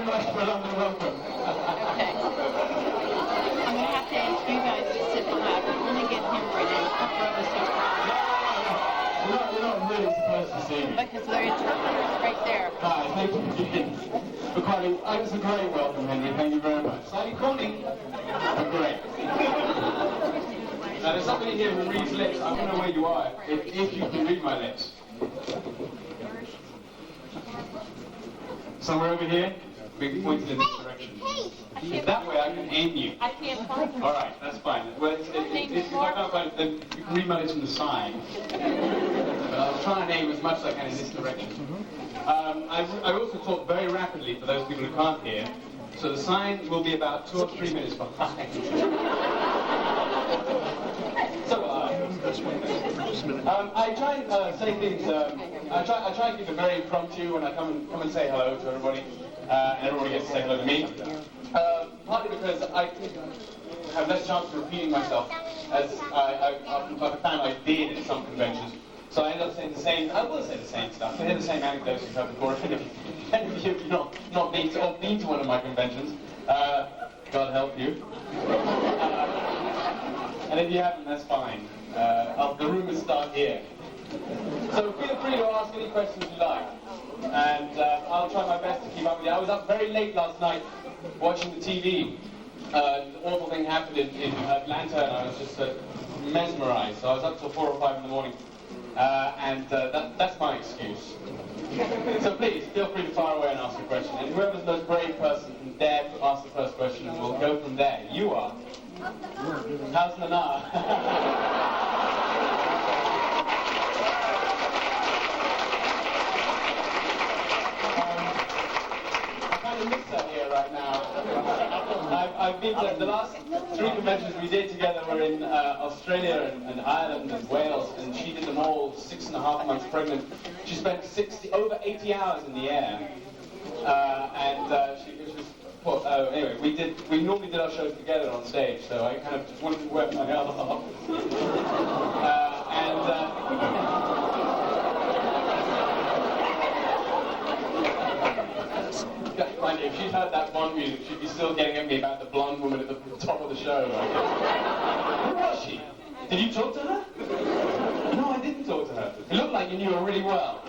much for London welcome. Okay. I'm going to have to ask you guys to sit behind. I'm going to get him ready. We're not really supposed to see you. Because there is right there. Hi, thank you for coming. It was a great welcome, Henry. Thank you very much. Slightly corny, but great. Now, there's somebody here who reads lips. I don't know where you are, if you can read my lips. Somewhere over here? Being pointed in this direction. That way I can aim you. I can't find him. All right, that's fine. Well, if I can't find it, then you can read my lips from the side. But I'll try and aim as much as I can in this direction. I also talk very rapidly for those people who can't hear, so the sign will be about 2 or 3 minutes behind. So will I. I try and say things. I try and keep it very impromptu when I come and say hello to everybody, and everybody gets to say hello to me. Partly because I have less chance of repeating myself, as I found I did at some conventions. So I end up saying the same. I will say the same stuff. I hear the same anecdotes you've heard before. If any of you have not been to one of my conventions, God help you. And if you haven't, that's fine. The rumors start here. So feel free to ask any questions you like, and I'll try my best to keep up with you. I was up very late last night watching the TV. An awful thing happened in Atlanta, and I was just mesmerized. So I was up till 4 or 5 in the morning, and that's my excuse. So please, feel free to fire away and ask a question. And whoever's the most brave person can dare to ask the first question, and we'll go from there. You are. How's Nana? I miss her here right now. I've been to the last 3 conventions we did together were in Australia and Ireland and Wales, and she did them all 6.5 months pregnant. She spent over 80 hours in the air, she was anyway, we normally did our shows together on stage, so I kind of just wanted to wear my other half. Mind you, if she'd heard that Bond music, she'd be still getting at me about the blonde woman at the top of the show. Who was she? Did you talk to her? No, I didn't talk to her. It looked like you knew her really well.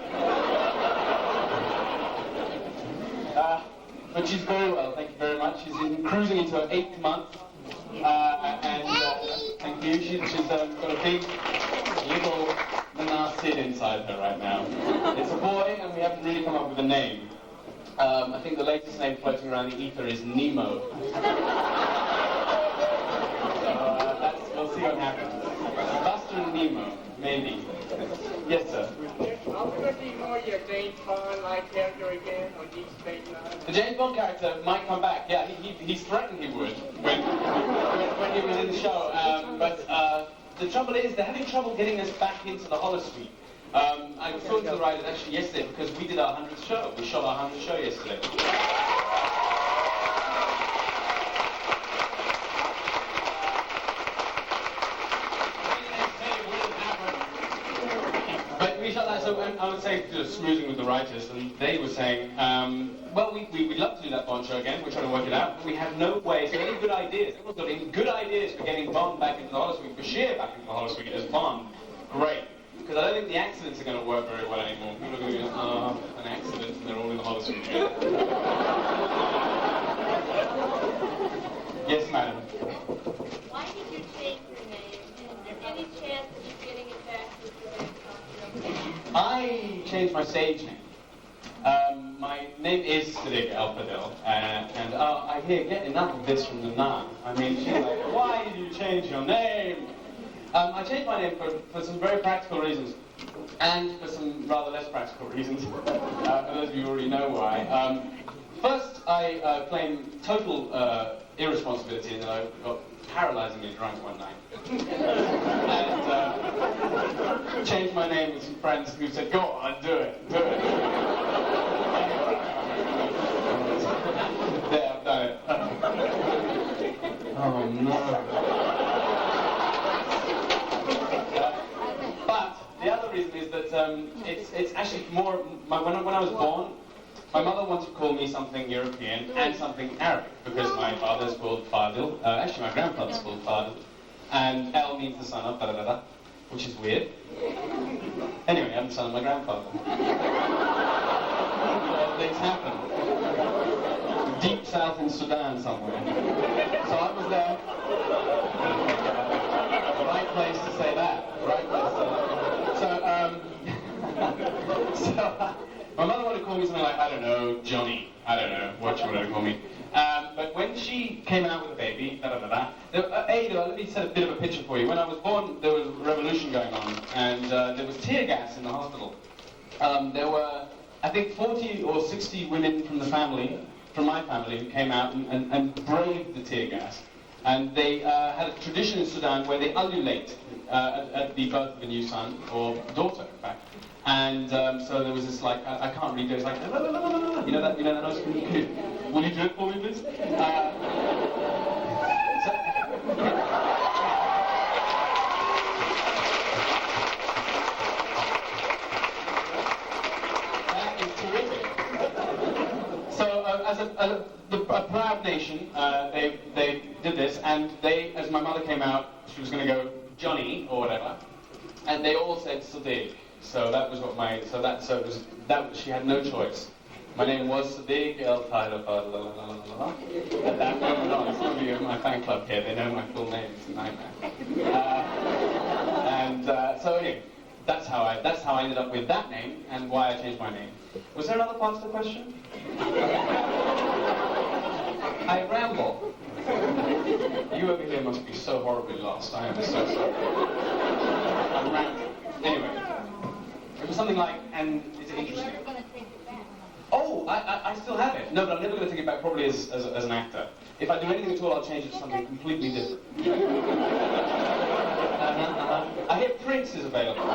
But she's very well, thank you very much. She's cruising into her 8th month. Thank you. She's got a big, little Nana Sid inside her right now. It's a boy, and we haven't really come up with a name. I think the latest name floating around the ether is Nemo. We'll see what happens. Buster and Nemo, maybe. Yes, sir. Are we going to see more of your James Bond-like character again on Deep Space Nine? The James Bond character might come back. Yeah, he's threatened he would when he was in the show. But the trouble is, they're having trouble getting us back into the holosuite. I was talking to the writers actually yesterday because we did our 100th show. We shot our 100th show yesterday. But we shot that, so I was saying, just smoozing with the writers, and they were saying, well, we'd love to do that Bond show again. We're trying to work it out, but we have no way. So any good ideas? Everyone's got any good ideas for getting Bond back into the holosuite, Bashir back into the holosuite as Bond. Great. Because I don't think the accidents are going to work very well anymore. People are going to go, an accident, and they're all in the holosuite together. Yes, madam. Why did you change your name? Is there any chance of you getting it back with the I changed my stage name. My name is Siddig and I hear, get enough of this from the nun. I mean, she's like, why did you change your name? I changed my name for some very practical reasons, and for some rather less practical reasons, for those of you who already know why. First, I claim total irresponsibility in that I got paralyzingly drunk one night. And changed my name with some friends who said, go on, do it. There, I've done it. Oh, no. But the other reason is that it's actually more, when I was born, My mother wanted to call me something European and something Arabic, because my father's called Fadil, actually my grandfather's called Fadil, and El means the son of, da-da-da-da, which is weird. Anyway, I'm the son of my grandfather. Things happen. Deep south in Sudan somewhere. So I was there. Right place to say that. Right place to say that. So, my mother wanted to call me something like, I don't know, Johnny. I don't know what she wanted to call me. But when she came out with a baby, let me set a bit of a picture for you. When I was born, there was a revolution going on, and there was tear gas in the hospital. There were, I think, 40 or 60 women from the family, from my family, who came out and braved the tear gas. And they had a tradition in Sudan where they ululate at the birth of a new son, or daughter, in fact. And so there was this, like, I can't read it, it's like, you know that noise? Will you do it for me, please? That is terrific. So, as a proud nation, they did this, and they, as my mother came out, she was going to go Johnny or whatever, and they all said Siddig. So that was what she had no choice. My name was Siddig El Tyler. At that moment on, some of you in my fan club here, they know my full name. It's a nightmare. So anyway, that's how I ended up with that name and why I changed my name. Was there another part to the question? I ramble. You over here must be so horribly lost. I am so sorry. I'm rambling. Anyway. It was something like, and is it interesting? You're never going to take it back. Oh, I still have it. No, but I'm never going to take it back, probably as an actor. If I do anything at all, I'll change it to something completely different. I hear Prince is available.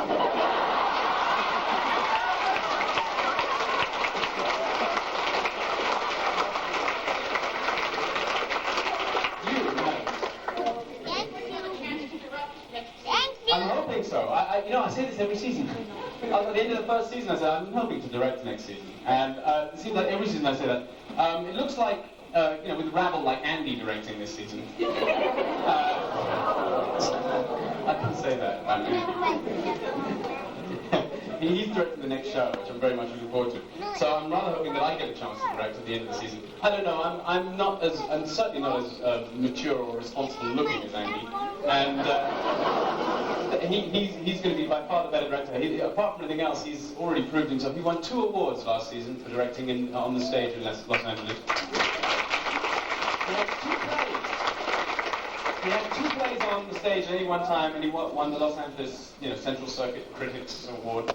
I'm hoping so. I say this every season. At the end of the first season, I said, I'm hoping to direct next season. And it seems like every season I say that. It looks like, with Rabble, like Andy directing this season. I can say that. He's directing the next show, which I'm very much looking forward to. So I'm rather hoping that I get a chance to direct at the end of the season. I don't know, I'm certainly not as mature or responsible looking as Andy. And he's going to be by far the better director. Apart from anything else, he's already proved himself. He won 2 awards last season for directing on the stage in Los Angeles. He had 2 plays on the stage at any one time, and he won the Los Angeles, Central Circuit Critics Award.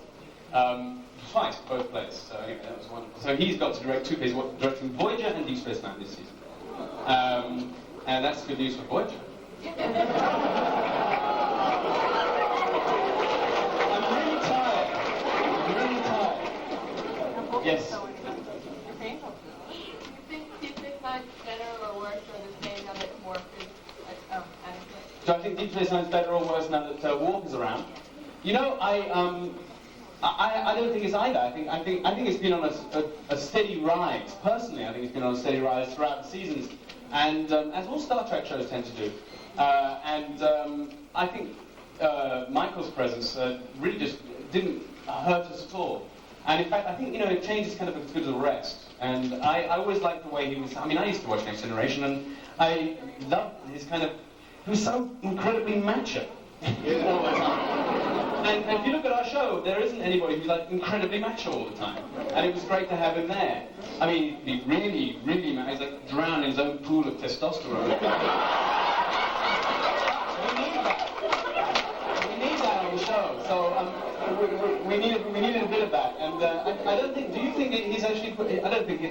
Twice, both plays. So anyway, that was wonderful. So he's got to direct 2 plays, directing Voyager and Deep Space Nine this season. And that's good news for Voyager. I'm really tired. Yes. Do you think Deep Space Nine is better or worse or the same now that Worf is Do I think Deep Space Nine is better or worse now that Worf is around? I don't think it's either. I think it's been on a steady rise. Personally, I think it's been on a steady rise throughout the seasons, and as all Star Trek shows tend to do. I think Michael's presence really just didn't hurt us at all. And in fact, I think change is kind of as good as a rest. And I always liked the way he was. I mean, I used to watch Next Generation, and I loved his kind of. He was so incredibly macho all the time. And if you look at our show, there isn't anybody who's like incredibly macho all the time. And it was great to have him there. I mean, he really, really, he's like drowned in his own pool of testosterone. We need that on the show. So we needed a bit of that. And I don't think. Do you think he's actually? I don't think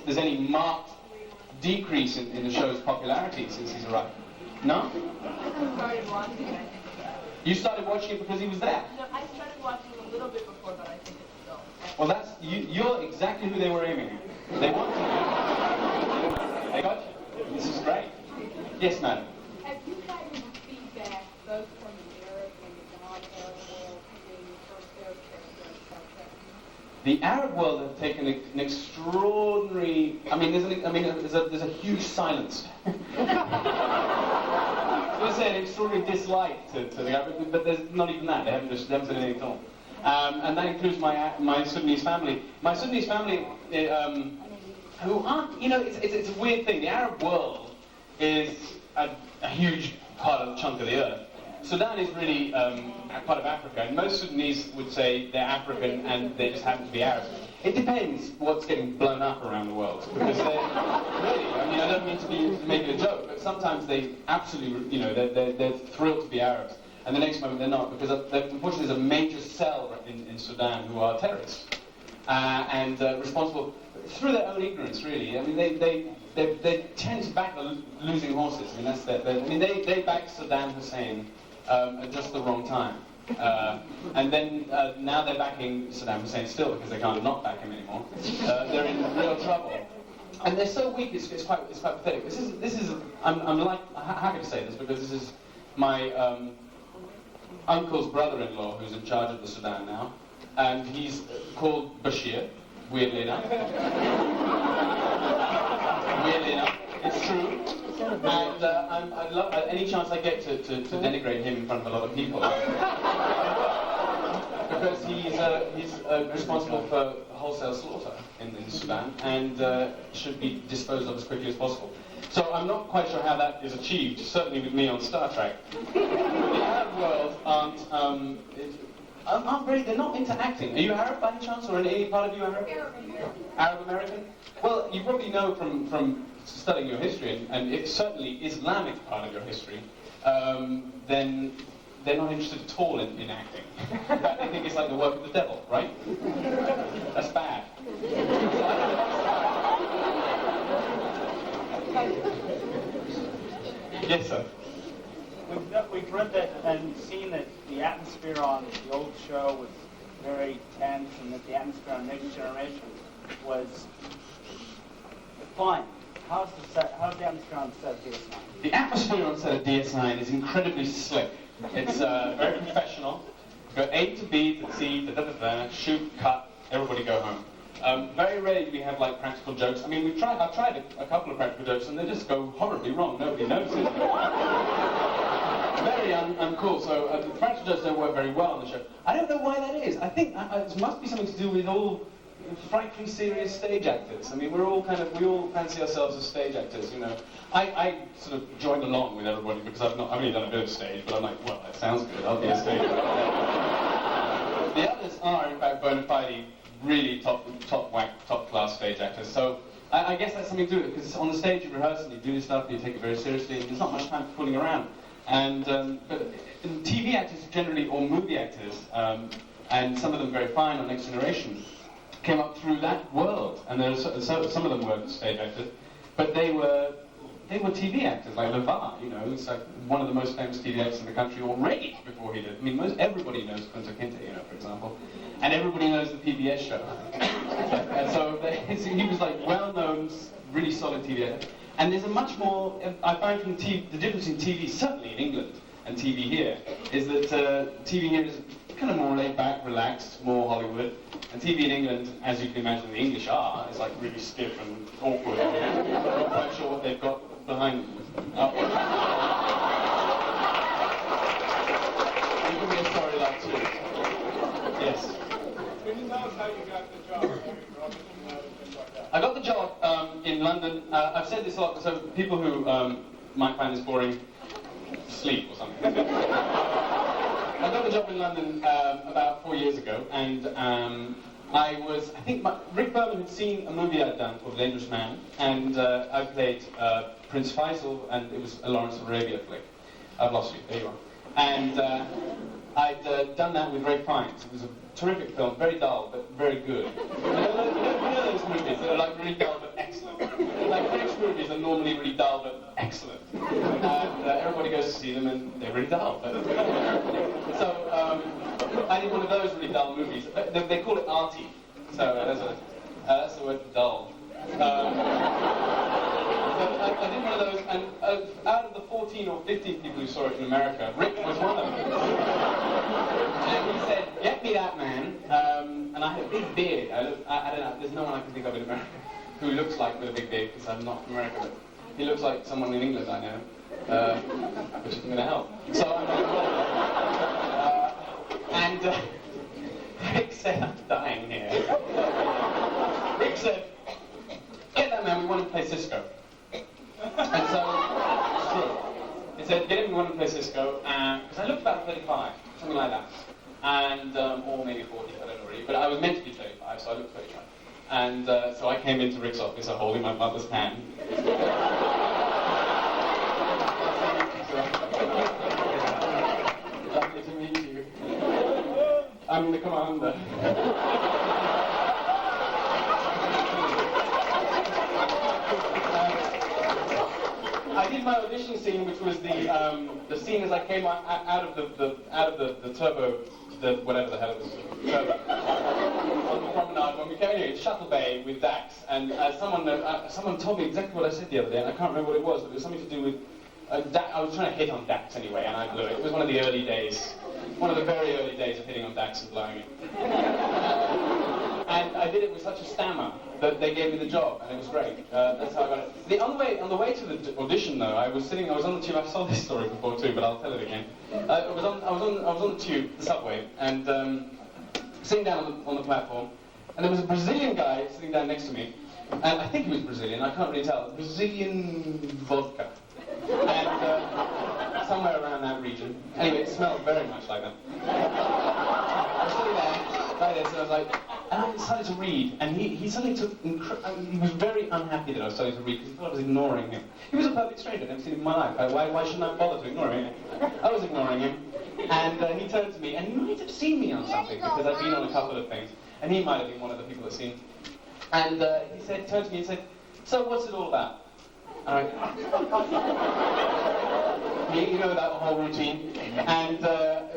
there's any marked decrease in the show's popularity since he's arrived. No? I started watching it, I think. You started watching it because he was there? No, I started watching it a little bit before, but I think it's still. Well, that's you're exactly who they were aiming at. They wanted you. They got you. This is great. Yes, madam. Have you gotten feedback both from the Europe and the non-Arab world when you first aired character of Star Trek? the Arab world have taken an extraordinary. I mean, there's a huge silence. I was going to say an extraordinary dislike to the Arab, but there's not even that. They haven't said anything at all. And that includes my Sudanese family. My Sudanese family, who aren't, it's a weird thing. The Arab world is a huge chunk of the earth. Sudan is really part of Africa, and most Sudanese would say they're African and they just happen to be Arab. It depends what's getting blown up around the world, because they really, I don't mean to be making a joke, but sometimes they absolutely, they're thrilled to be Arabs, and the next moment they're not, because unfortunately there's a major cell in Sudan who are terrorists, and responsible through their own ignorance, really. I mean, they tend to back the losing horses. I mean, they backed Saddam Hussein at just the wrong time. And then now they're backing Saddam Hussein still because they can't not back him anymore. They're in real trouble. And they're so weak, it's quite pathetic. This is I'm happy to say this because this is my uncle's brother-in-law who's in charge of the Sudan now. And he's called Bashir, weirdly enough. Weirdly enough, it's true. And I'd love any chance I get to denigrate him in front of a lot of people. Because he's responsible for wholesale slaughter in Sudan and should be disposed of as quickly as possible. So I'm not quite sure how that is achieved, certainly with me on Star Trek. The Arab world they're not into acting. Are you Arab by any chance, or any part of you Arab? Arab American? Well, you probably know from studying your history, and it's certainly Islamic part of your history, then they're not interested at all in acting. In fact, they think it's like the work of the devil, right? That's bad. Yes, sir. We've read that and seen that the atmosphere on the old show was very tense, and that the atmosphere on Next Generation was fun. How's the atmosphere on set of DS9? The atmosphere on set of DS9 is incredibly slick. It's very professional. Go A to B to C to da-da-da, shoot, cut, everybody go home. Very rarely do we have like practical jokes. I mean, I've tried a couple of practical jokes and they just go horribly wrong. Nobody notices. Very uncool. So the practical jokes don't work very well on the show. I don't know why that is. I think it must be something to do with all frightfully serious stage actors. I mean, we all fancy ourselves as stage actors, I sort of joined along with everybody because I've only done a bit of stage, but I'm like, well, that sounds good, I'll be a stage actor. The others are, in fact, bona fide, really top class stage actors. So I guess that's something to do with it, because on the stage you rehearse and you do this stuff and you take it very seriously, and there's not much time for fooling around. And but TV actors generally, or movie actors, and some of them very fine on Next Generation, came up through that world, and there some of them were stage actors, but they were TV actors, like LeVar, it's like one of the most famous TV actors in the country already before he did. I mean, everybody knows Kunta Kinte, for example, and everybody knows the PBS show. And so he was like well-known, really solid TV actor. And there's a much more, I find from the difference in TV, certainly in England, and TV here, is that TV here is kind of more laid back, relaxed, more Hollywood. And TV in England, as you can imagine the English are, is like really stiff and awkward. I'm not quite sure what they've got behind them. You can be a story like too. Yes. Can you tell us how you got the job? I got the job in London. I've said this a lot, so people who might find this boring, sleep or something. I got the job in London about 4 years ago, and I think Rick Berman had seen a movie I'd done called Dangerous Man, and I played Prince Faisal, and it was a Lawrence of Arabia flick. I've lost you, there you are. And I'd done that with Ray Fiennes. It was a terrific film, very dull, but very good. You know those movies that are like really dull but excellent? Like French movies are normally really dull but excellent. And everybody goes to see them and they're really dull. So I did one of those really dull movies. They call it arty. So that's the word for dull. I did one of those, and out of the 14 or 15 people who saw it in America, Rick was one of them. And he said, "Get me that man," and and I had a big beard. I don't know, there's no one I can think of in America who looks like with a big beard, because I'm not from America, but he looks like someone in England I know, which isn't going to help. So I'm and Rick said, I'm dying here. Rick said, get that man, we want to play Cisco. And so, it's true. He said, get him, we want to play Cisco, because I looked about 35, something like that. And, or maybe 40, I don't know really, but I was meant to be 35, so I looked 35. And so I came into Rick's office, holding my mother's hand. Lovely to meet you. I'm the commander. I did my audition scene, which was the scene as I came out of the turbo, whatever the hell it was, turbo, on the promenade when we came here in Shuttle Bay with Dax, and someone told me exactly what I said the other day, and I can't remember what it was, but it was something to do with I was trying to hit on Dax anyway, and I blew it. It was one of the early days, one of the very early days of hitting on Dax and blowing it. And I did it with such a stammer that they gave me the job, and it was great. That's how I got it. On the way to the audition, though, I was on the tube. I've told this story before too, but I'll tell it again. I was on the tube, the subway, and sitting down on the platform, and there was a Brazilian guy sitting down next to me, and I think he was Brazilian. I can't really tell. Brazilian vodka, and somewhere around that region. Anyway, it smelled very much like them. I was sitting there, like this, and I was like. And I decided to read, and he suddenly took, he was very unhappy that I was starting to read, because he thought I was ignoring him. He was a perfect stranger, I'd never seen him in my life. Why shouldn't I bother to ignore him? I was ignoring him, and he turned to me, and he might have seen me on something, because I'd been on a couple of things, and he might have been one of the people that seen me. And he turned to me and said, so what's it all about? And you know that whole routine, and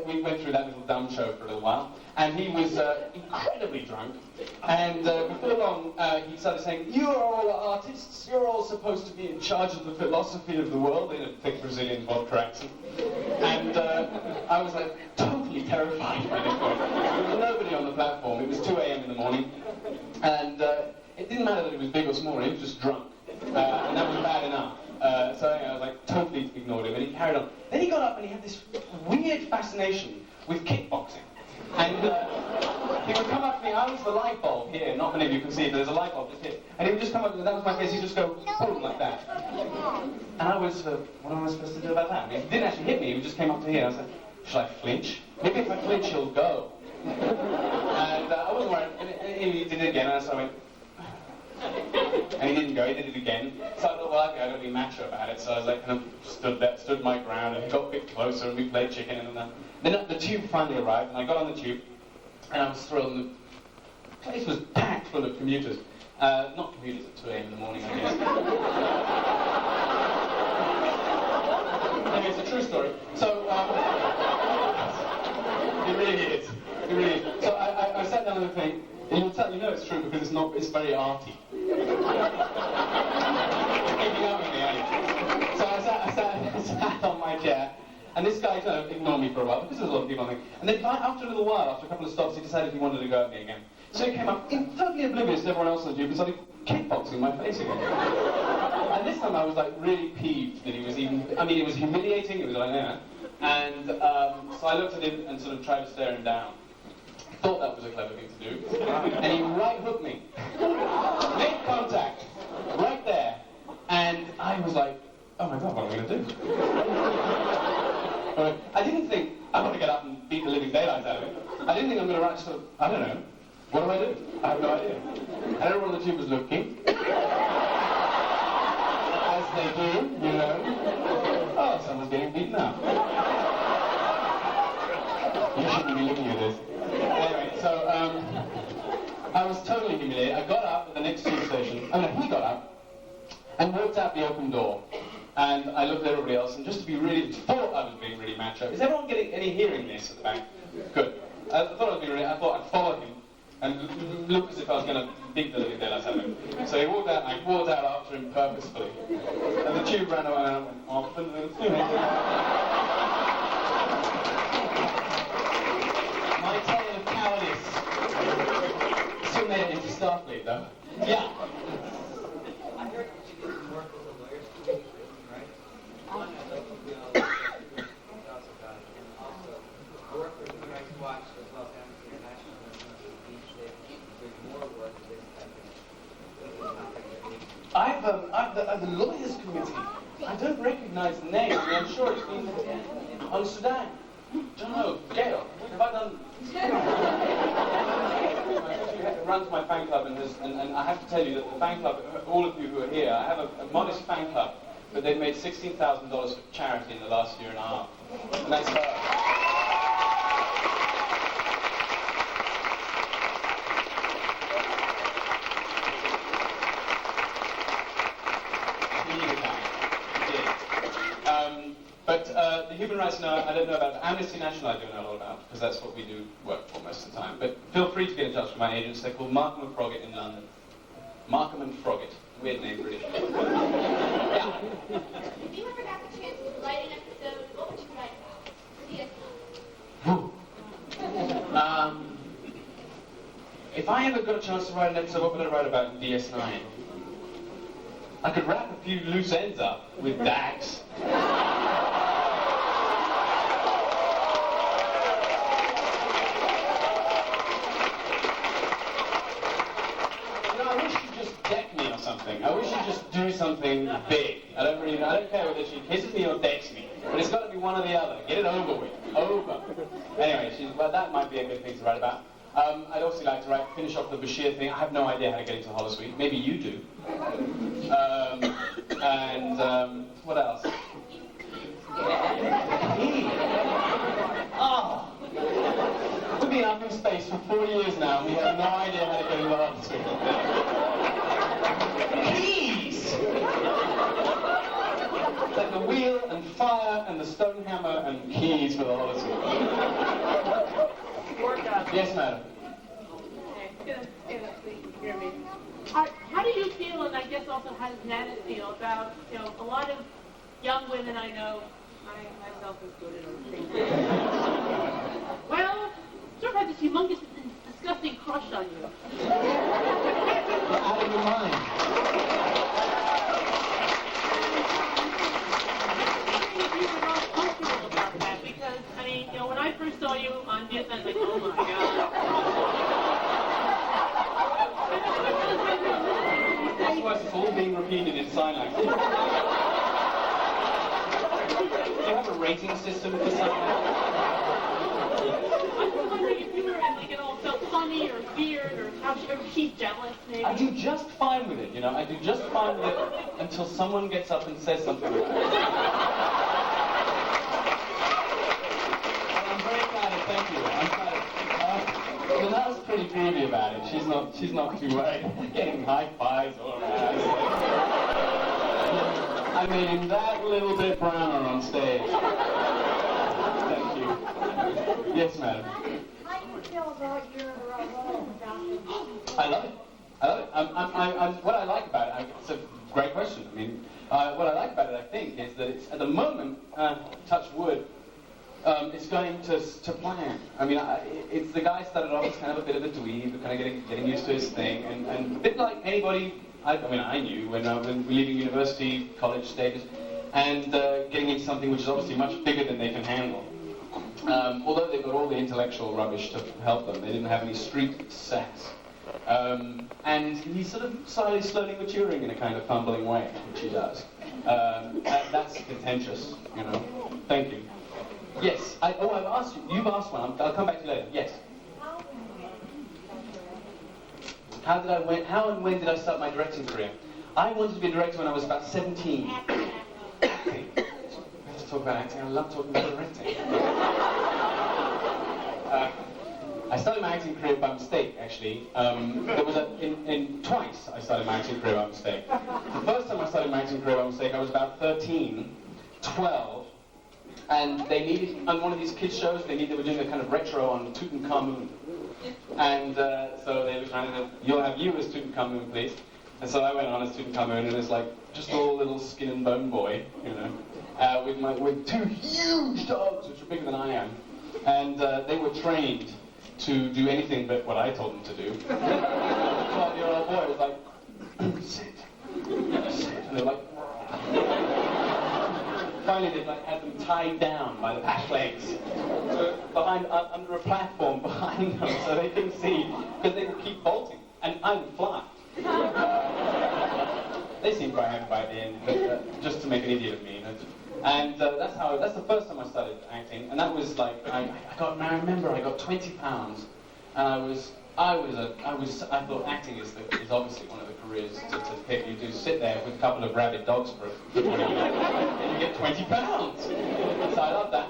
we went through that little dumb show for a little while, and he was incredibly drunk, and before long he started saying, you're all artists, you're all supposed to be in charge of the philosophy of the world, in a thick Brazilian vodka accent, and I was like totally terrified by this point. There was nobody on the platform, it was 2 a.m. in the morning, and it didn't matter that he was big or small, he was just drunk. And that was bad enough. So anyway, I was like totally ignored him, and he carried on. Then he got up and he had this weird fascination with kickboxing. And he would come up to me, I was the light bulb here, not many of you can see it, but there's a light bulb just here. And he would just come up, and that was my face, he'd just go, boom, like that. And I was, what am I supposed to do about that? I mean, he didn't actually hit me, he just came up to here, and I said, should I flinch? Maybe if I flinch, he'll go. And I wasn't worried, and he did it again, and so I went, and he didn't go, he did it again. So I thought, well, okay, I don't be macho about it. So I was like, kind of stood my ground, and he got a bit closer, and we played chicken, and then the tube finally arrived, and I got on the tube, and I was thrilled, and the place was packed full of commuters. Not commuters at 2 a.m. in the morning, I guess. Anyway, it's a true story. So, it really is. It really is. So I sat down on the thing, and you know it's true because it's very arty. Keeping up with me, aren't you? So I sat on my chair, and this guy kind of ignored me for a while, because there's a lot of people on there. And then after a little while, after a couple of stops, he decided he wanted to go at me again. So he came up, totally oblivious to everyone else on the tube, and started kickboxing in my face again. And this time I was like really peeved that he was it was humiliating, it was like, yeah. And so I looked at him and sort of tried to stare him down. Thought that was a clever thing to do, and he right hooked me. Made contact, right there, and I was like, oh my god, what am I going to do? I didn't think, I want to get up and beat the living daylights out of it. I didn't think I'm going to write sort of, I don't know, what do I do? I have no idea. And everyone on the tube was looking, as they do, you know. Oh, someone's getting beaten up. You shouldn't be looking at this. Anyway, so I was totally humiliated. I got up at the next tube station. He got up and walked out the open door. And I looked at everybody else, and just to be really, thought I was being really macho. Is everyone getting any hearing this at the back? Good. I thought I'd follow him and look as if I was going to beat the living daylights out of him. So he walked out, and I walked out after him purposefully. And the tube ran away, and I went off the little thing. My tale of cowardice. softly, though. Yeah. I heard that you did some work with the Lawyers Committee, right? One, I'd like to know thoughts about it, and also work with Human Rights Watch as well as Amnesty International. There's more work with this type of The Lawyers Committee. I don't recognize the name. I mean, I'm sure it's been on Sudan. Don't know. Gail, have I done? She runs my fan club, and I have to tell you that the fan club, all of you who are here, I have a modest fan club, but they've made $16,000 for charity in the last year and a half, and that's her. But the human rights, no, I don't know about. Amnesty International, I do know a lot about, because that's what we do work for most of the time. But feel free to get in touch with my agents. They're called Markham and Froggatt in London. Markham and Froggatt. Weird name, British. Yeah. If you ever got the chance to write an episode, what would you write about? If I ever got a chance to write an episode, what would I write about in DS9? I could wrap a few loose ends up with Dax. I wish she'd just do something big. I don't care whether she kisses me or decks me, but it's got to be one or the other. Get it over with. Over. Anyway, well, that might be a good thing to write about. I'd also like to finish off the Bashir thing. I have no idea how to get into Holosuite. Maybe you do. What else? Oh. We've been up in space for 4 years now, and we have no idea how to get into Holosuite. Keys! Like the wheel and fire and the stone hammer and keys for the Holosuite. Yes, madam. How do you feel, and I guess also how does Nana feel about, a lot of young women I know, I myself included, well, sort of have this humongous, disgusting crush on you. You're out of your mind. Because, I mean, when I first saw you on news, I was like, oh my God. That's why it's all being repeated in sign language. Do you have a rating system for sign language? I was wondering if you were at all felt funny or weird or how she's jealous, maybe. I do just fine with it, I do just fine with it until someone gets up and says something about it. I'm very flattered, thank you. I'm flattered. Lynette's pretty groovy about it. She's not too worried. Getting high fives all around. I made him that little bit browner on stage. Thank you. Yes, madam. How do you feel about your role adopted? I love it. What I like about it, it's a great question. I mean, what I like about it, I think, is that it's, at the moment, touch wood, it's going to plan. I mean, it's the guy started off as kind of a bit of a dweeb, kind of getting used to his thing, and a bit like anybody, I knew when leaving university, college stages, and getting into something which is obviously much bigger than they can handle. Although they've got all the intellectual rubbish to help them, they didn't have any street sass. And he's sort of slowly maturing in a kind of fumbling way, which he does. That's contentious, Thank you. Yes. I've asked you. You've asked one. I'll come back to you later. Yes. How and when did I start my directing career? I wanted to be a director when I was about 17. Acting. Let's talk about acting. I love talking about directing. I started my acting career by mistake, actually. There was twice I started my acting career by mistake. The first time I started my acting career by mistake, I was about 13, 12, and they needed, on one of these kids shows, they were doing a kind of retro on Tutankhamun. And so they were trying to, you'll have you as Tutankhamun, please. And so I went on as Tutankhamun, and it's like just a little skin and bone boy, with two huge dogs, which are bigger than I am. And they were trained to do anything but what I told them to do. 12-year-old boy was like, sit. And they're like, finally they had them tied down by the back legs, under a platform behind them, so they couldn't see, because they would keep bolting, and I would fly. They seemed quite happy by the end, just to make an idiot of me. And that's the first time I started acting, and that was like, I remember I got 20 pounds, and I thought acting is obviously one of the careers to pick. You do sit there with a couple of rabid dogs for 20 minutes, and you get 20 pounds. So I love that.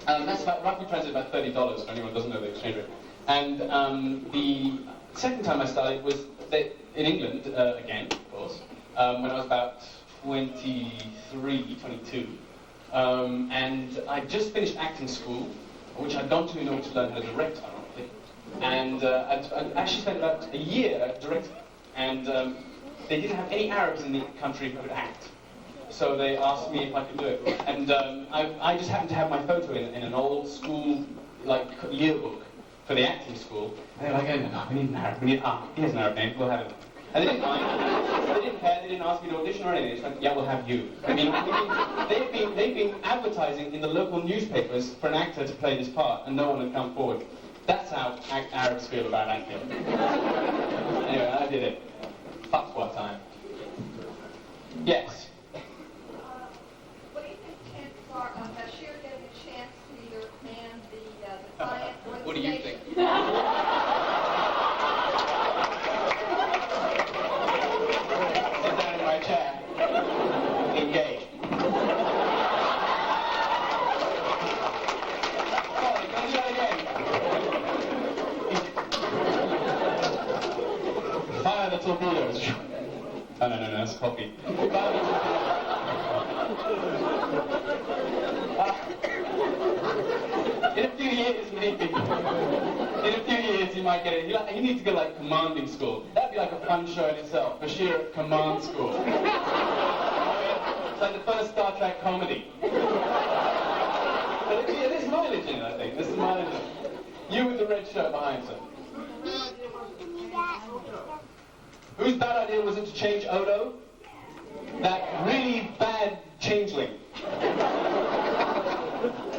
That's about, roughly translated about $30 for anyone who doesn't know the exchange rate. And the second time I started was in England, again, of course, when I was about 22. And I just finished acting school, which I'd gone to in order to learn how to direct, ironically. And I actually spent about a year directing. And they didn't have any Arabs in the country who could act. So they asked me if I could do it. And I just happened to have my photo in an old school, yearbook for the acting school. And they were like, oh, no, we need an Arab. Here's an Arab name, we'll have it. And they didn't mind. They didn't care. They didn't ask me to audition or anything. It's like, yeah, we'll have you. I mean, they've been advertising in the local newspapers for an actor to play this part, and no one had come forward. That's how Arabs feel about acting. Anyway, I did it. Fuck what time. Yes. What do you think the chances are of Bashir getting a chance to either command the client or the What do you station? think? Sit down in my chair. Engage. Sorry, can I try again? Fire the torpedoes. Oh, no, that's coffee. In a few years, maybe. In a few years, you might get it. You need to go like commanding school. That'd be like a fun show in itself. Bashir at command school. It's like the first Star Trek comedy. But yeah, there's mileage in it, I think. There's some mileage in it. You with the red shirt behind, sir. Whose bad idea was it to change Odo? That really bad changeling.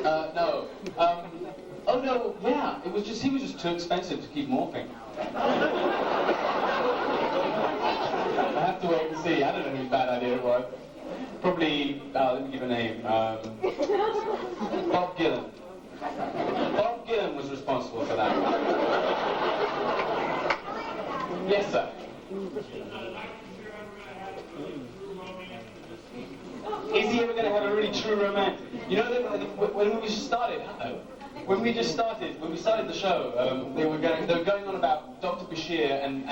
No. Odo, yeah, he was just too expensive to keep morphing. I have to wait and see. I don't know whose bad idea it was. Probably, let me give a name. Bob Gillen. Bob Gillen was responsible for that. Yes, sir. Is he ever going to have a really true romance? You know, when we started the show, they were going on about Dr. Bashir and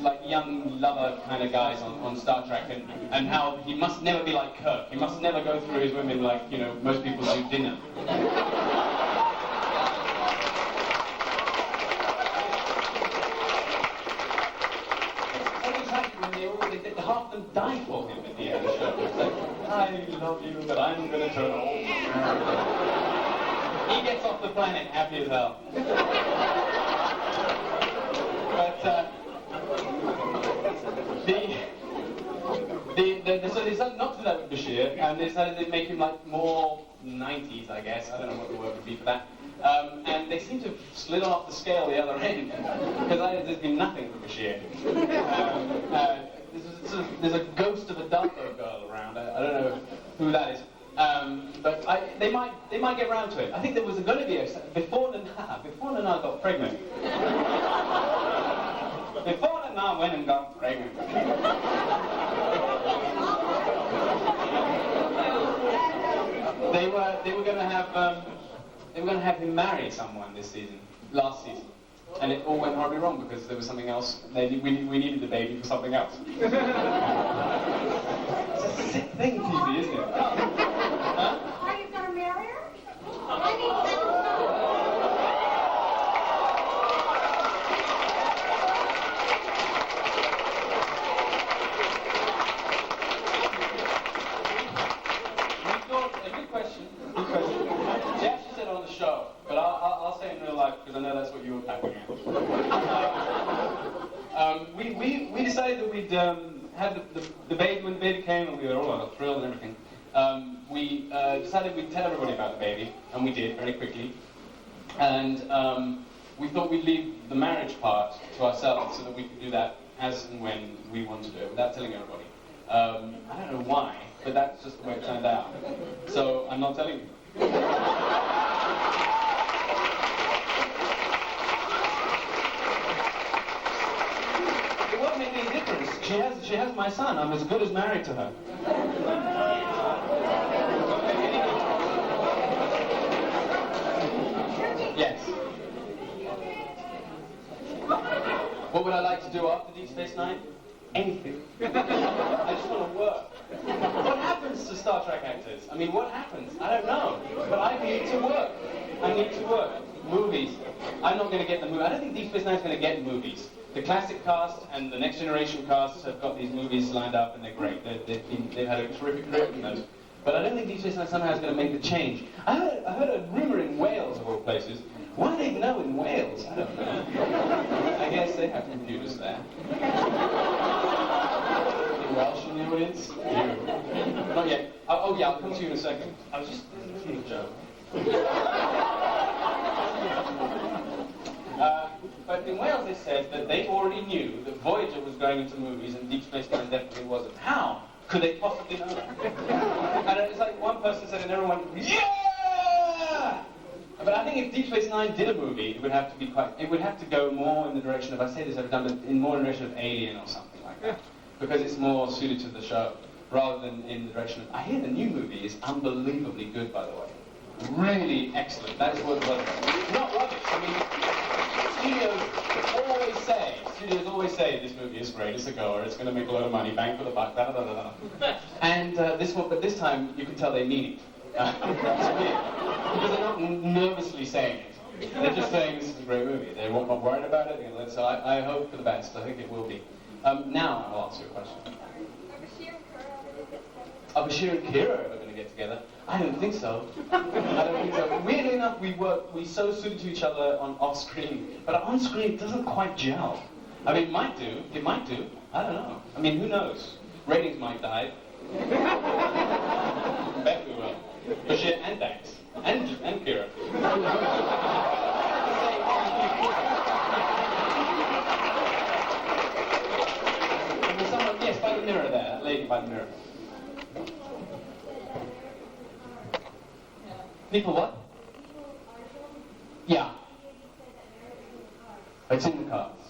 like young lover kind of guys on Star Trek, and how he must never be like Kirk. He must never go through his women like, most people do dinner. Half of them die for him at the end of the show. It's like, I love you, but I'm going to turn old. He gets off the planet happy as hell. But so they decided not to do that with Bashir, and they decided they'd make him like more 90s, I guess. I don't know what the word would be for that. And they seem to have slid off the scale the other end, because there's been nothing for Bashir. There's a ghost of a Darko girl around. I don't know who that is. But they might get round to it. I think there was going to be before Nana got pregnant. Before Nana went and got pregnant. They were going to have him marry someone last season. And it all went horribly wrong because there was something else. We needed the baby for something else. It's a sick thing, TV, isn't it? Huh? Are you going to marry her? Good question. She actually said on the show, but I'll say it in real life because I know that's what you were packing at. we decided that we'd have the baby, when the baby came, and we were all thrilled and everything. We decided we'd tell everybody about the baby, and we did very quickly. And we thought we'd leave the marriage part to ourselves so that we could do that as and when we wanted to do it without telling everybody. I don't know why, but that's just the way it turned out. So I'm not telling you. It won't make any difference. She has my son. I'm as good as married to her. Yes. What would I like to do after Deep Space Nine? Anything. I just want to work. What happens to Star Trek actors? I mean, what happens? I don't know. But I need to work. I need to work. Movies. I'm not going to get the movie. I don't think Deep Space Nine is going to get movies. The classic cast and the Next Generation cast have got these movies lined up, and they're great. They've had a terrific career in those. But I don't think Deep Space Nine somehow is going to make the change. I heard a rumor in Wales, of all places. Why do they know in Wales? I don't know. I guess they have computers there. Any Welsh in the audience? You. Not yet. Oh yeah, I'll come to you in a second. I was just listening to a joke. But in Wales they said that they already knew that Voyager was going into movies and Deep Space Nine definitely wasn't. How could they possibly know that? And it's like one person said and everyone, yeah! But I think if Deep Space Nine did a movie, it would have to go more in the direction of, I say this every time, but in more in the direction of Alien or something like that. Because it's more suited to the show, rather than in the direction of, I hear the new movie is unbelievably good, by the way. Really excellent. That is worth it. Not rubbish. I mean, studios always say this movie is great, it's a goer, it's going to make a lot of money, bang for the buck, da da da da. And but this time you can tell they mean it. It's weird. Because they're not nervously saying it. They're just saying this is a great movie. They're not worried about it. So I hope for the best. I think it will be. Now I'll answer your question. Are Bashir and Kira ever going to get together? I don't think so. I don't think so. Weirdly enough, we so suited to each other off screen, but on screen it doesn't quite gel. I mean, it might do. It might do. I don't know. I mean, who knows? Ratings might die. I bet we will. Bashir and Dax. And Kira. Yes, by the mirror there. That lady by the mirror. People what? Yeah. It's in the cards.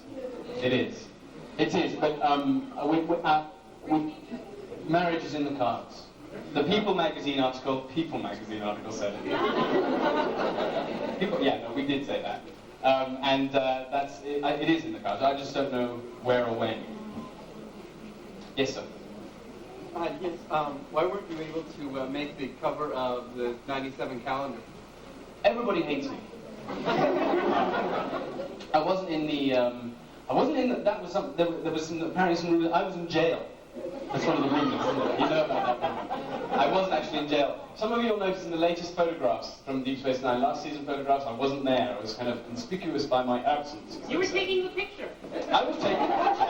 It is. It is, but marriage is in the cards. The People magazine article said it. We did say that. It is in the cards. I just don't know where or when. Yes, sir. Yes, why weren't you able to make the cover of the 97 calendar? Everybody hates me. I wasn't in the, that was some, there was some, apparently some rumors, I was in jail. That's one of the rumors, isn't it? You know about that rumor. I wasn't actually in jail. Some of you will notice in the latest photographs from Deep Space Nine, last season photographs, I wasn't there. I was kind of conspicuous by my absence. You were taking the picture. I was taking the picture.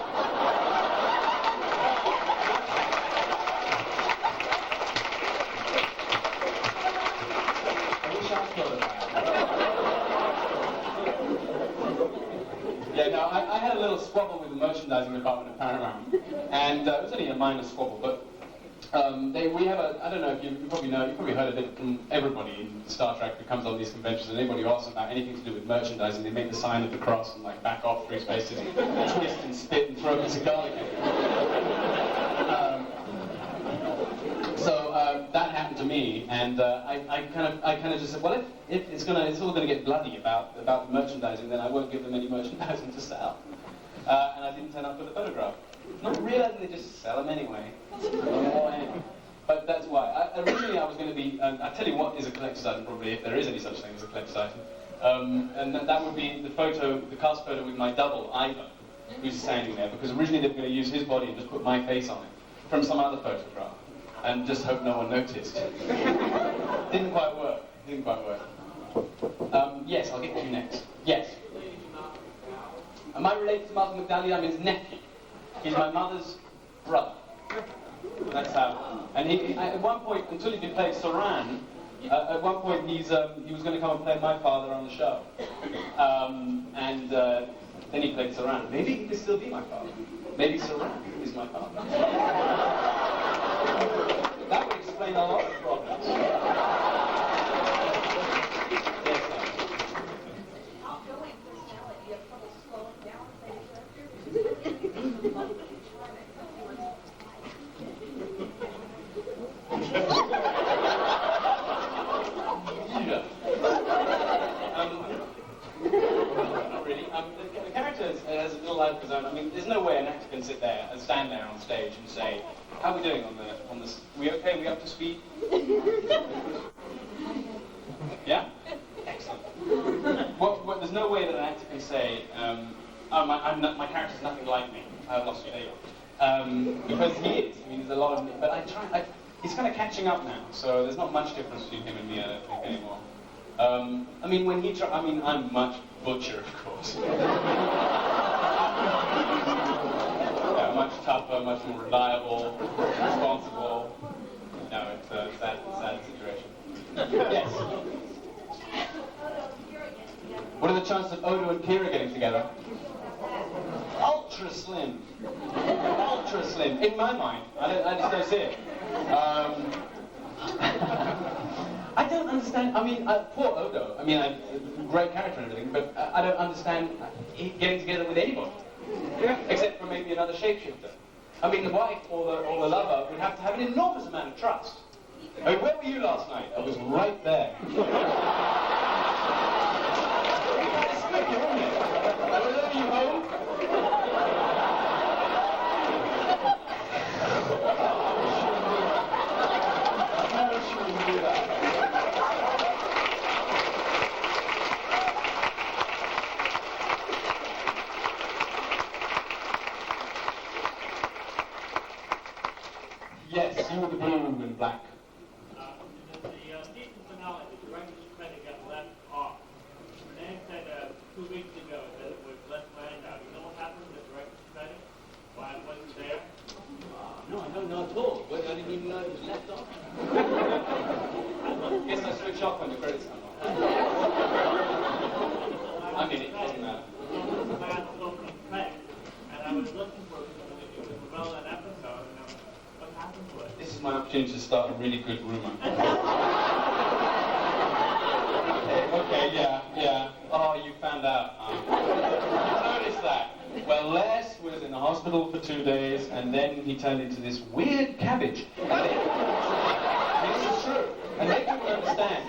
Yeah, no, I had a little squabble with the merchandising department at Paramount, and it was only a minor squabble, but we have I don't know if you probably know, you've probably heard of it from everybody in Star Trek who comes on these conventions, and anybody who asks about anything to do with merchandising, they make the sign of the cross and like back off 3 spaces, and twist and spit and throw bits of garlic at it. That happened to me, and I kind of just said, well, if it's all going to get bloody about the merchandising, then I won't give them any merchandising to sell. And I didn't turn up for the photograph, not realizing they just sell them anyway. But that's why. Originally, I was going to be. I'll tell you what is a collector's item, probably, if there is any such thing as a collector's item, and that would be the cast photo with my double, Ivan, who's standing there, because originally they were going to use his body and just put my face on it from some other photograph. And just hope no one noticed. Didn't quite work. Yes, I'll get to you next. Yes. Am I related to Martha McDally? I'm his nephew. He's my mother's brother. That's how. And he at one point, until he could play Saran, at one point he was going to come and play my father on the show. And then he played Saran. Maybe he could still be my father. Maybe Saran is my father. That would explain a lot of problems. Yes, sir. Outgoing personality, you have trouble slowing down Not really. The character has a little life of his own. I mean, there's no way an actor can sit there and stand there on stage and say, "How are we doing on this? We okay? We up to speed?" Yeah? Excellent. Well, there's no way that an actor can say, my character's nothing like me. I lost you there. Because he is. I mean, there's a lot of... But he's kind of catching up now, so there's not much difference between him and me, I don't think, anymore. I mean, I'm much butcher, of course. Yeah, much tougher, much more reliable, responsible. No, it's a sad situation. Yes? What are the chances of Odo and Kira getting together? Ultra slim. Ultra slim. In my mind. I just don't see it. I don't understand. I mean, poor Odo. I mean, great character and everything, but I don't understand getting together with anybody. Except for maybe another shapeshifter. I mean, the wife or the lover would have to have an enormous amount of trust. I mean, where were you last night? I was right there. It's tricky, isn't it? I was over you home. No, she wouldn't do that. Yes, you were the blue and black. The season finale, the director's credit got left off. Renee said 2 weeks ago that it was left planned out. You know what happened to the director's credit? Why it wasn't there? No, I don't know at all. I didn't even know it was left off. Guess I switch off when the credits come on. I mean, it doesn't matter. Last opening credit, and I was looking for it was a relevant episode, and what happened to it? This is my opportunity to start a really good rumor. Okay, yeah. Oh, you found out. I noticed that. Well, Les was in the hospital for 2 days, and then he turned into this weird cabbage. This is true. And they couldn't understand.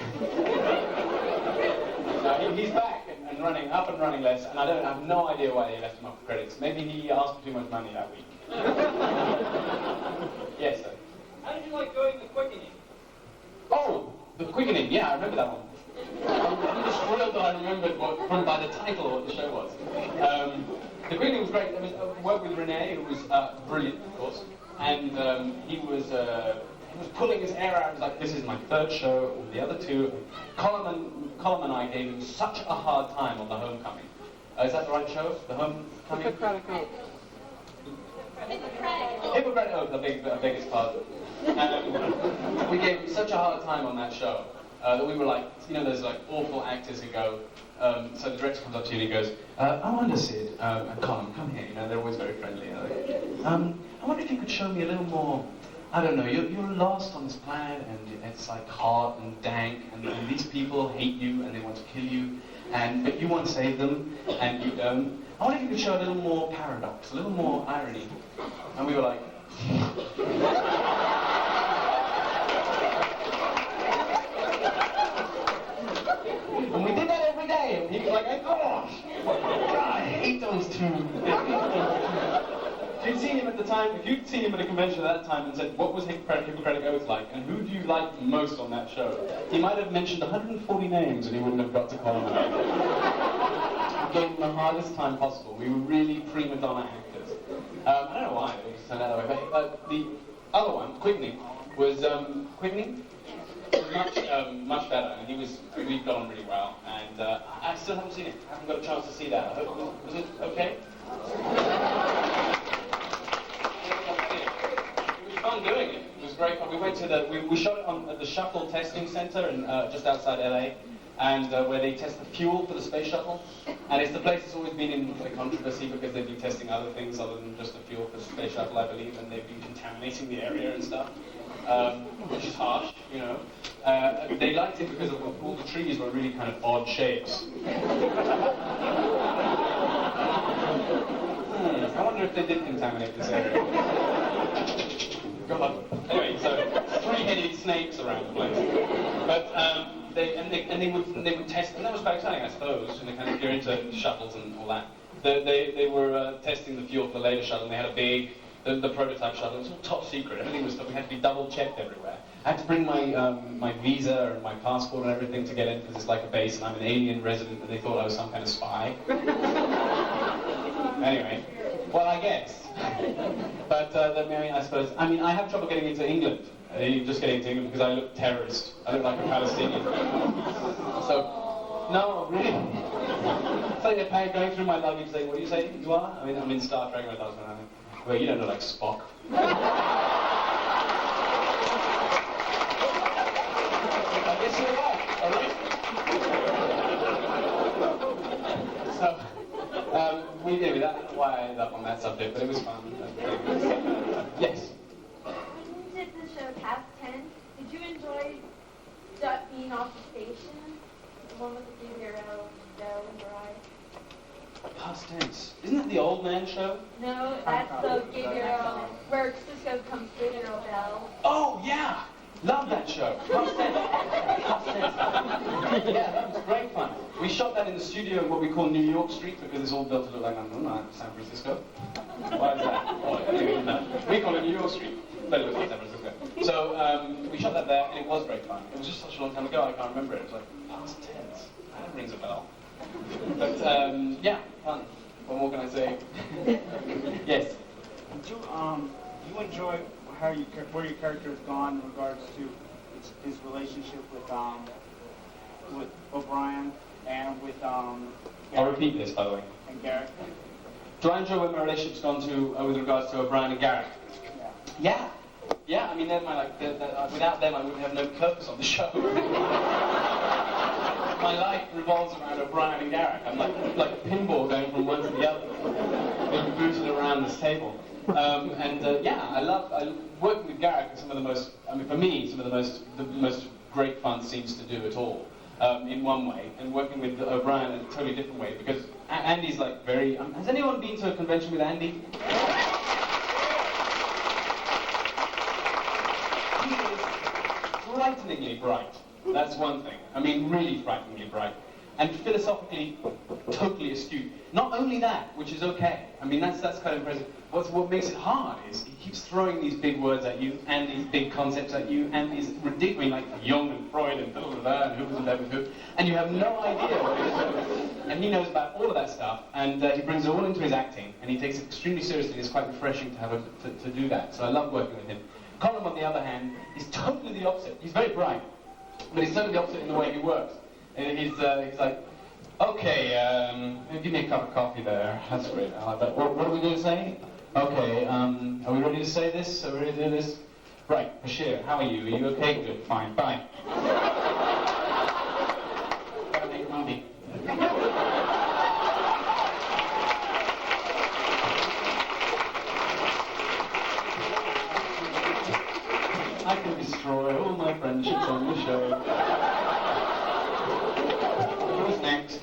He's back and running, up and running, Les, and I have no idea why they left him off the credits. Maybe he asked for too much money that week. Yes, sir. How did you like doing the quickening? Oh, the quickening. Yeah, I remember that one. I'm just thrilled that I remembered by the title what the show was. The quickening was great. I worked with Renee, who was brilliant, of course, and he was pulling his hair out. He was like, "This is my third show. The other two." Colin and I gave him such a hard time on the Homecoming. Is that the right show? The Homecoming. Hippocratic. Hippocratic Oath, I beg his pardon. We gave him such a hard time on that show that we were like, there's like awful actors who go, so the director comes up to you and he goes, I wonder, Sid, Colin, come here, they're always very friendly. I wonder if you could show me a little more, I don't know, you're lost on this planet and it's like hot and dank and these people hate you and they want to kill you, but you want to save them and you don't. I wonder if you could show a little more paradox, a little more irony. And we were like... And we did that every day. And he was like, oh, God, I hate those two. If you'd seen him at the time, if you'd seen him at a convention at that time and said, what was Hippocratic Oath like, and who do you like most on that show? He might have mentioned 140 names and he wouldn't have got to Colin. We gave him the hardest time possible. We were really prima donna actors. I don't know why it just turned out that way, but the other one, Quickening, was much better. I mean, we got on really well, and I still haven't seen it. I haven't got a chance to see that. Was it okay? we went to we shot it at the Shuttle Testing Center in, just outside LA, and where they test the fuel for the space shuttle. And it's the place that's always been in controversy because they've been testing other things other than just the fuel for the space shuttle, I believe, and they've been contaminating the area and stuff, which is harsh, you know. They liked it because of all the trees were really kind of odd shapes. I wonder if they did contaminate this area. God. Anyway, so three-headed snakes around the place. But they would test, and that was quite exciting, I suppose. And they kind of you're into shuttles and all that. They were testing the fuel for the later shuttle, and they had a big the prototype shuttle. It was all top secret. Everything was. We had to be double checked everywhere. I had to bring my my visa and my passport and everything to get in because it's like a base, and I'm an alien resident, and they thought I was some kind of spy. Anyway, well, I guess. But I suppose. I mean, I have trouble getting into England. Just getting into England because I look terrorist. I look like a Palestinian. So, no, really. So they're going through my luggage, saying, "What do you say you are?" I mean, I'm in Star Trek. I thought, well, you don't look like Spock. I guess you're right. All right. So, we did. That's why I ended up on that subject, but it was fun. Yes. When you did the show Past 10, did you enjoy being off the station? The one with the Gabriel, Joe, and Brian? Past tense. Isn't that the old man show? No, that's the Gabriel, where Cisco becomes Gabriel Bell. Oh, yeah! Love that show. Past tense. Past tense. Yeah, that was great fun. We shot that in the studio at what we call New York Street because it's all built to look like San Francisco. Why is that? Oh, anyway, no. We call it New York Street, but it looks like San Francisco. So we shot that there, and it was great fun. It was just such a long time ago, I can't remember it. It was like, past tense. That rings a bell. But, yeah, fun. What more can I say? Yes? Did you enjoy where your character has gone in regards to his relationship with O'Brien and with I'll repeat this, by the way. And Garrett? Do I enjoy where my relationship's gone to with regards to O'Brien and Garrett? Yeah. Yeah, I mean, they're my, without them, I wouldn't have no purpose on the show. My life revolves around O'Brien and Garrett. I'm like a pinball going from one to the other, being booted around this table. Yeah, I love working with Garrett. Is some of the most, I mean, for me, some of the most great fun scenes to do at all. In one way, and working with O'Brien in a totally different way, because Andy's like very. Has anyone been to a convention with Andy? He is frighteningly bright. That's one thing. I mean, really frighteningly bright. And philosophically, totally astute. Not only that, which is okay. I mean, that's kind of impressive. What makes it hard is he keeps throwing these big words at you, and these big concepts at you, and these ridiculous, like Jung and Freud and blah, blah, blah, and who was in there with who, and you have no idea what it is. And he knows about all of that stuff, and he brings it all into his acting, and he takes it extremely seriously, and it's quite refreshing to have to do that. So I love working with him. Colin, on the other hand, is totally the opposite. He's very bright, but he's totally the opposite in the way he works. And he's like, okay, give me a cup of coffee there. That's great. I like that. What are we going to say? Okay, are we ready to say this? Are we ready to do this? Right, Bashir, how are you? Are you okay? Good, fine, bye. Gotta make a movie. I can destroy all my friendships on the show. Who's next?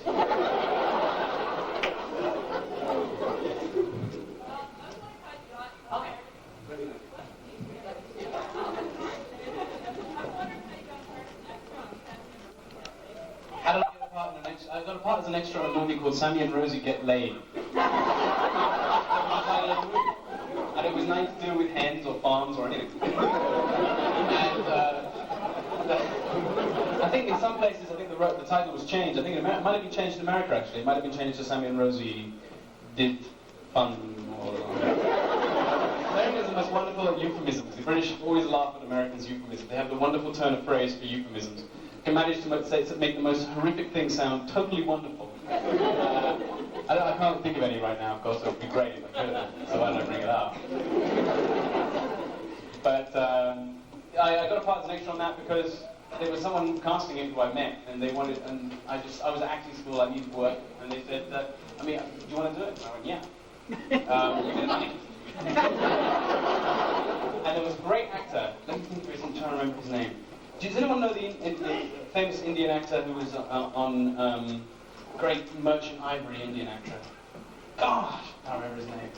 How did I get a part in the next? I got a part as an extra on a movie called Sammy and Rosie Get Laid. And it was nothing to do with hens or farms or anything. And I think in some places, I think the title was changed. I think it might have been changed in America, actually. It might have been changed to Sammy and Rosie Did Fun. America is the most wonderful euphemisms. The British always laugh at Americans' euphemisms. They have the wonderful turn of phrase for euphemisms. Can manage to make the most horrific thing sound totally wonderful. I can't think of any right now, of course. It would be great if I could, so why don't I bring it up? But I got part as an extra on that because there was someone casting it who I met, and they wanted, and I was at acting school, I needed work, and they said, do you want to do it? And I went, yeah. You get money. And there was a great actor, let me think of his, I'm trying to remember his name. Does anyone know the famous Indian actor who was on great Merchant Ivory Indian actor? Gosh, I can't remember his name.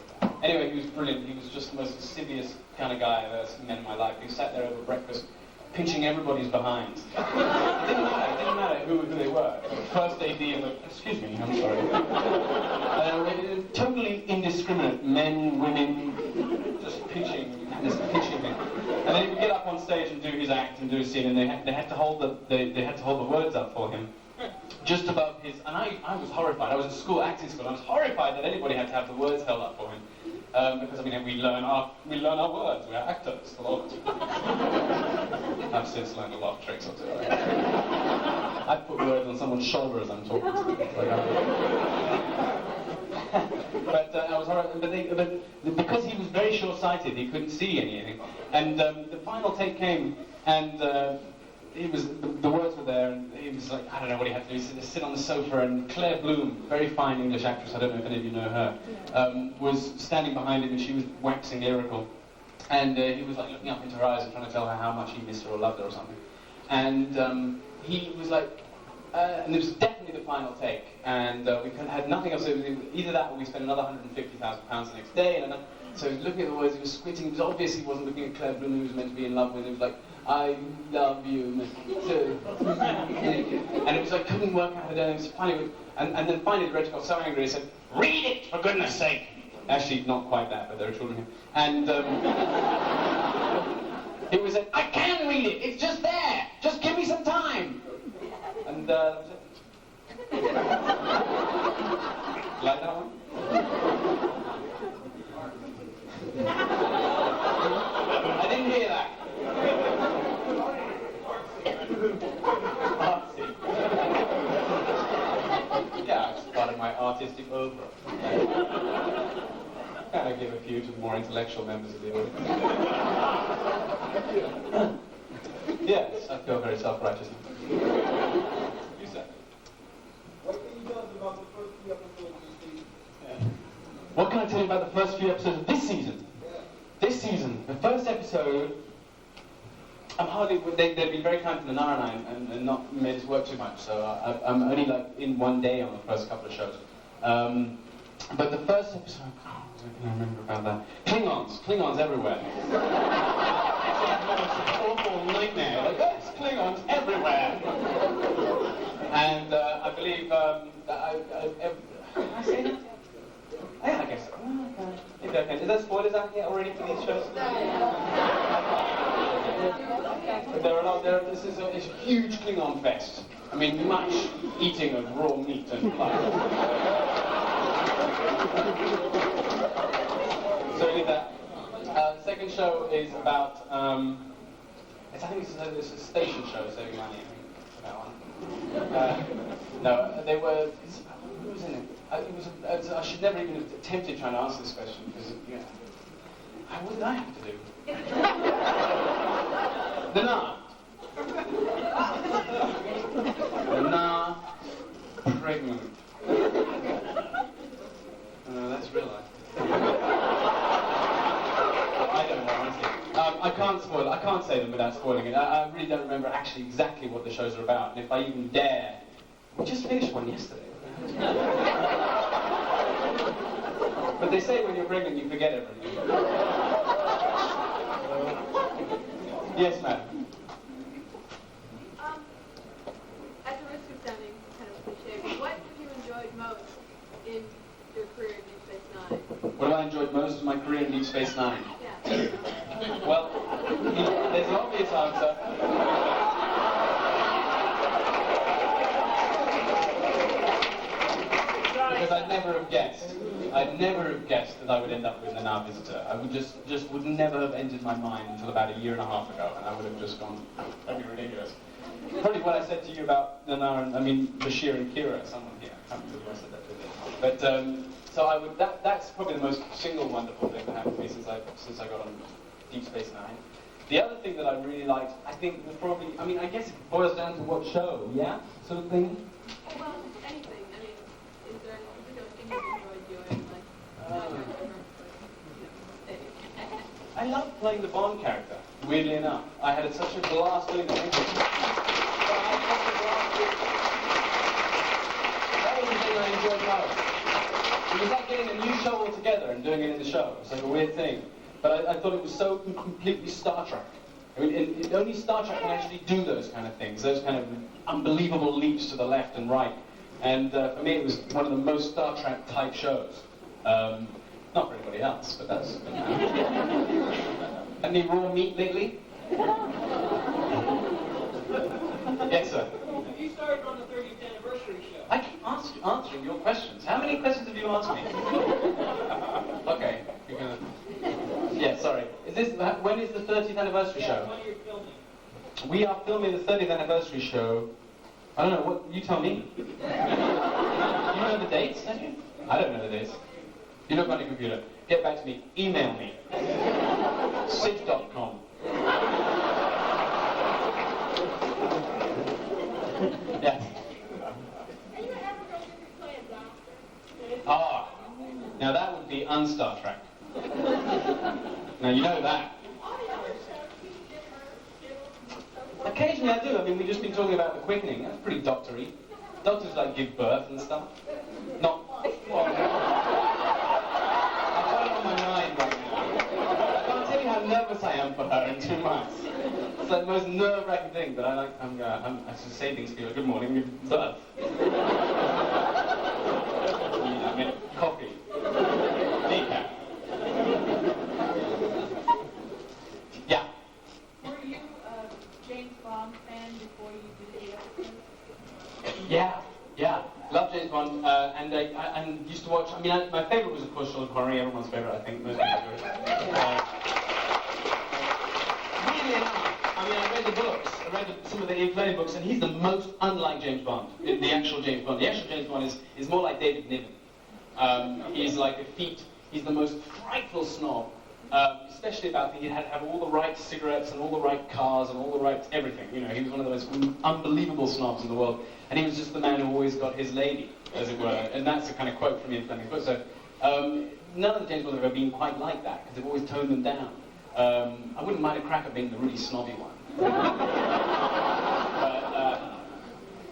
Anyway, he was brilliant. He was just the most lascivious kind of guy I've ever met in my life. He sat there over breakfast, pinching everybody's behinds. It didn't matter who they were. First AD and the, excuse me, I'm sorry. Totally indiscriminate, men, women, just pinching him. And then he would get up on stage and do his act and do his scene, and they had to hold the words up for him. Just above his, and I was horrified. I was at school, acting school, and I was horrified that anybody had to have the words held up for him. Because, I mean, we learn our words, we're actors a lot. I've since learned a lot of tricks or two. I put words on someone's shoulder as I'm talking to them. But I was horrified, but because he was very short-sighted, he couldn't see anything. And the final take came, and the words were there, and he was like, I don't know what he had to do, sit on the sofa, and Claire Bloom, very fine English actress, I don't know if any of you know her, was standing behind him, and she was waxing lyrical. And he was like looking up into her eyes and trying to tell her how much he missed her or loved her or something. And he was like, and it was definitely the final take, and we had nothing else, so either that or we spent another £150,000 the next day, and so he was looking at the words, he was squinting, he obviously wasn't looking at Claire Bloom, who was meant to be in love with, he was like, I love you too. And it was like, couldn't work out how to do it, and finally, and then finally the director got so angry, he said, read it, for goodness sake! Actually, not quite that, but there were children here. And it was like, I can read it, it's just there, just give me some time! And that was it. Like that one? I didn't hear that. Artsy. Yeah, it's part of my artistic oeuvre. Kind of give a few to the more intellectual members of the audience. Yes, I feel very self-righteous. You said. What can you tell us about the first few episodes of this season? Yeah. What can I tell you about the first few episodes of this season? Yeah. This season, the first episode, they've been very kind to Nana and I and not made us work too much, so I'm only like in one day on the first couple of shows. But the first episode, what can I remember about that? Klingons everywhere. It's an awful nightmare, like, there's Klingons everywhere. And I believe, can I say that? Yeah, I guess. Maybe I can. Is there spoilers out here already for these shows? But this is a huge Klingon fest. I mean, much eating of raw meat and blood. So we did that. The second show is about, I think it's a station show, saving money, that one. No, they were, who was in it? I should never even have attempted trying to answer this question, because, what did I have to do? Nana, pregnant. That's real life. I don't know, honestly. I can't spoil it. I can't say them without spoiling it. I really don't remember actually exactly what the shows are about, and if I even dare. We just finished one yesterday. But they say when you're pregnant you forget everything. Yes, madam. At the risk of sounding kind of cliche, but what have you enjoyed most in your career in Deep Space Nine? What have I enjoyed most in my career in Deep Space Nine? Yeah. Well, there's an obvious answer. Because I'd never have guessed that I would end up with an Nana visitor. I would just would never have entered my mind until about a year and a half ago, and I would have just gone, that'd be ridiculous. Probably what I said to you about Nana, Bashir and Kira, someone here, I can't remember who I said that to. But, so I would, that's probably the most single wonderful thing that happened to me since I got on Deep Space Nine. The other thing that I really liked, I think, was probably, I mean, I guess it boils down to what show, yeah? Sort of thing? Oh, well, anything. I mean, is there any particular thing you enjoy doing? I love playing the Bond character, weirdly enough. I had such a blast doing that. That was the thing I enjoyed most. It was like getting a new show altogether and doing it in the show. It's like a weird thing. But I thought it was so completely Star Trek. I mean, only Star Trek can actually do those kind of things, those kind of unbelievable leaps to the left and right. And for me, it was one of the most Star Trek type shows. Not for anybody else, but that's... Any raw meat lately? Yes, sir. You started on the 30th anniversary show. I keep answering your questions. How many questions have you asked me? Okay, you're gonna... Yeah, sorry. When is the 30th anniversary show? When you're filming. We are filming the 30th anniversary show. I don't know, what, you tell me. You know the dates, don't you? I don't know the dates. You look on your computer. Get back to me. Email me. Siddig.com. Yes. Are you ever going to play a doctor? Ah, now that would be un-Star Trek. Now you know that. Occasionally I do. I mean, we've just been talking about the quickening. That's pretty doctory. Doctors like give birth and stuff. Not. Well, I've got it on my mind right now. I can't tell you how nervous I am for her in 2 months. It's like the most nerve-wracking thing. But I just say things to you. Good morning, give birth. I mean, coffee. Decaf. Yeah. Were you a James Bond fan before you did the episode? Yeah. Love James Bond, and I used to watch. I mean, my favorite was of course Sean Connery. Everyone's favorite, I think. Most people's favorite. Weirdly enough, I mean, I read the books. I read some of the Ian Fleming books, and he's the most unlike James Bond. The actual James Bond. The actual James Bond is more like David Niven. He's like effete. He's the most frightful snob. Especially about he'd have all the right cigarettes and all the right cars and all the right everything. You know, he was one of the most unbelievable snobs in the world, and he was just the man who always got his lady, as it were. And that's a kind of quote from Ian Fleming's book. So none of the James Bonds have ever been quite like that because they've always toned them down. I wouldn't mind a cracker being the really snobby one. But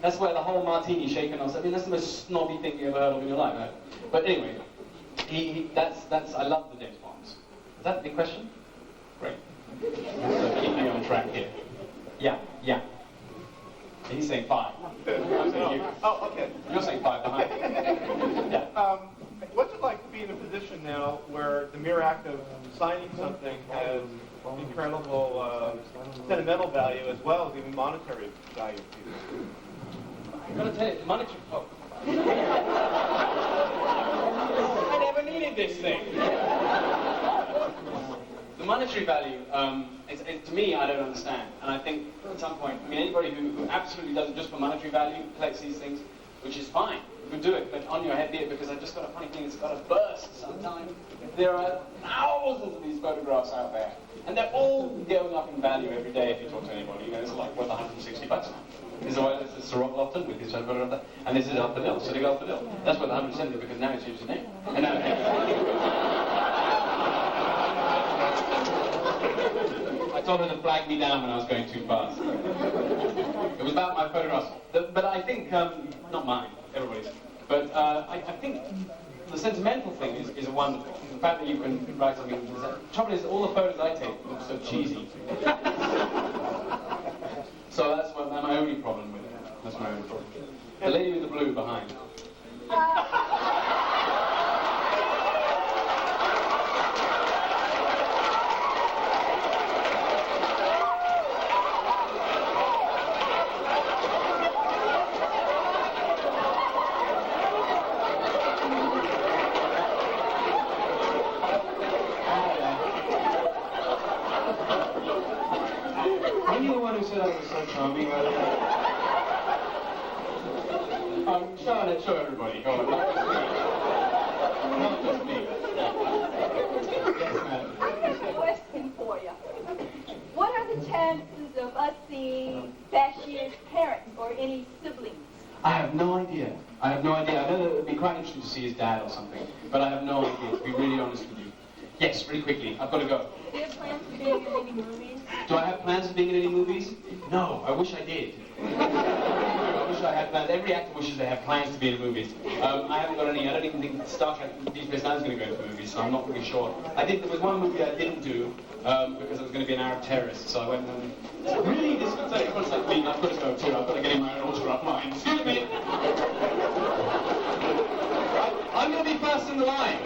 that's where the whole martini shaken off. I mean, that's the most snobby thing you ever heard of in your life. Right? But anyway, that's I love the James Bonds. Is that the question? Great. So keep me on track here. Yeah. He's saying 5. I'm saying you. Oh, okay. You're saying 5 behind me. Yeah. What's it like to be in a position now where the mere act of signing something has incredible sentimental value as well as even monetary value to people? I'm going to tell you, the monetary... Oh. I never needed this thing. The monetary value, to me, I don't understand. And I think at some point, I mean, anybody who absolutely does it just for monetary value, collects these things, which is fine. You can do it, but on your head be it, because I've just got a funny thing, it's got to burst sometime. There are thousands of these photographs out there, and they're all going up in value every day if you talk to anybody. You know, it's like worth $160 now. This is Sir Rock Lofton with his photograph there, and this is Alfred Hill, Siddig Alfred Hill. That's worth $170 because now he's changed his name. And now I told her to flag me down when I was going too fast. It was about my photographs. But I think, not mine, everybody's. But I think the sentimental thing is wonderful. The fact that you can write something. The trouble is, all the photos I take look so cheesy. So that's my only problem with it. That's my only problem. The lady with the blue behind. Are you the one who said I was so charming earlier? Show everybody. Go on, not just me. Not just me. Yes, madam. I have a question for you. What to see his dad or something. But I have no idea, to be really honest with you. Yes, really quickly. I've got to go. Do you have plans for being in any movies? Do I have plans of being in any movies? No, I wish I did. I wish I had plans. Every actor wishes they have plans to be in movies. I haven't got any. I don't even think Star Trek Deep Space Nine is going to go into movies, so I'm not really sure. There was one movie I didn't do because I was going to be an Arab terrorist, so I went and really, this looks like me. I've got to go too. I've got to get in my own autograph line. Excuse me. I'm going to be first in the line.